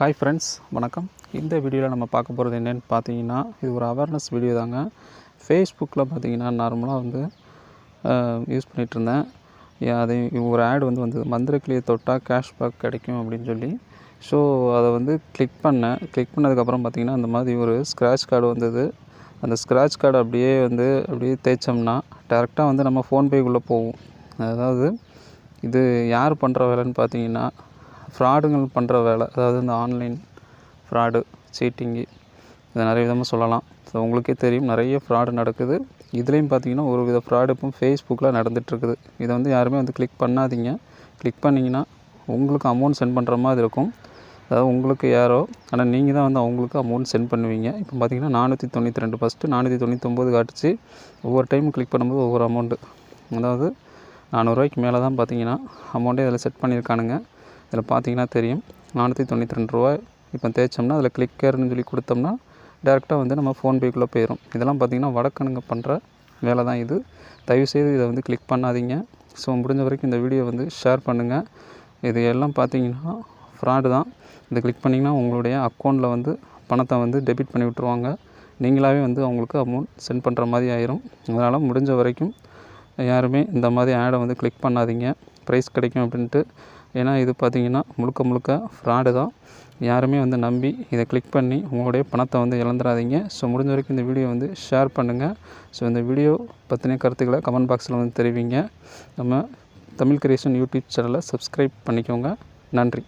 Hi friends, வணக்கம். இந்த வீடியோவில் நம்ம பார்க்க போகிறது என்னென்னு பார்த்தீங்கன்னா, இது ஒரு அவேர்னஸ் வீடியோ தாங்க. ஃபேஸ்புக்கில் பார்த்தீங்கன்னா நார்மலாக வந்து யூஸ் பண்ணிகிட்ருந்தேன். அது ஒரு ஆட் வந்தது, மந்திரக்கிளியை தொட்டால் கேஷ்பேக் கிடைக்கும் அப்படின்னு சொல்லி. ஸோ அதை வந்து கிளிக் பண்ணதுக்கப்புறம் பார்த்திங்கன்னா அந்த மாதிரி ஒரு ஸ்க்ராட்ச் கார்டு வந்தது. அந்த ஸ்க்ராட்ச் கார்டு அப்படியே தேய்ச்சோம்னா டேரெக்டாக வந்து நம்ம ஃபோன்பேக்குள்ளே போகும். அதாவது இது யார் பண்ணுற வேலைன்னு பார்த்தீங்கன்னா, ஃப்ராடுங்கள் பண்ணுற வேலை. அதாவது இந்த ஆன்லைன் ஃப்ராடு, சீட்டிங்கு, இதை நிறைய விதமாக சொல்லலாம். ஸோ உங்களுக்கே தெரியும், நிறைய ஃப்ராடு நடக்குது. இதுலேயும் பார்த்தீங்கன்னா ஒரு வித ஃப்ராடு இப்போ ஃபேஸ்புக்கில் நடந்துகிட்ருக்குது. இதை வந்து யாருமே வந்து கிளிக் பண்ணாதீங்க. கிளிக் பண்ணிங்கன்னா உங்களுக்கு அமௌண்ட் சென்ட் பண்ணுற மாதிரி இருக்கும். அதாவது உங்களுக்கு யாரோ, ஆனால் நீங்கள் தான் வந்து அவங்களுக்கு அமௌண்ட் சென்ட் பண்ணுவீங்க. இப்போ பார்த்தீங்கன்னா 492 ஃபஸ்ட்டு 499 காட்டுச்சு. ஒவ்வொரு டைமும் கிளிக் பண்ணும்போது ஒவ்வொரு அமௌண்ட்டு, அதாவது ரூ. 400 மேலே தான் பார்த்தீங்கன்னா அமௌண்ட்டே இதில் செட் பண்ணியிருக்கானுங்க. இதில் பார்த்தீங்கன்னா தெரியும், ரூ. 492 இப்போ தேய்ச்சோம்னா அதில் கிளிக்கர்னு சொல்லி கொடுத்தோம்னா டேரெக்டாக வந்து நம்ம ஃபோன்பேக்குள்ளே போயிடும். இதெல்லாம் பார்த்திங்கன்னா வடக்கனுங்க பண்ணுற வேலை தான் இது. தயவுசெய்து இதை வந்து கிளிக் பண்ணாதீங்க. ஸோ முடிஞ்ச வரைக்கும் இந்த வீடியோ வந்து ஷேர் பண்ணுங்கள். இது எல்லாம் பார்த்திங்கன்னா ஃப்ராடு தான். இதை கிளிக் பண்ணிங்கன்னா உங்களுடைய அக்கௌண்ட்டில் வந்து பணத்தை வந்து டெபிட் பண்ணி விட்ருவாங்க. நீங்களாகவே வந்து அவங்களுக்கு அமௌண்ட் சென்ட் பண்ணுற மாதிரி ஆயிரும். அதனால் முடிஞ்ச வரைக்கும் யாருமே இந்த மாதிரி ஆடை வந்து கிளிக் பண்ணாதீங்க, ப்ரைஸ் கிடைக்கும் அப்படின்ட்டு. ஏன்னா இது பார்த்திங்கன்னா முழுக்க ஃப்ராடு தான். யாருமே வந்து நம்பி இதை கிளிக் பண்ணி உங்களுடைய பணத்தை வந்து இழந்துடாதீங்க. ஸோ முடிஞ்ச வரைக்கும் இந்த வீடியோ வந்து ஷேர் பண்ணுங்கள். ஸோ இந்த வீடியோ பற்றின கருத்துக்களை கமெண்ட் பாக்ஸில் வந்து தெரிவிங்க. நம்ம தமிழ் கிரியேஷன் யூடியூப் சேனலை சப்ஸ்கிரைப் பண்ணிக்கோங்க. நன்றி.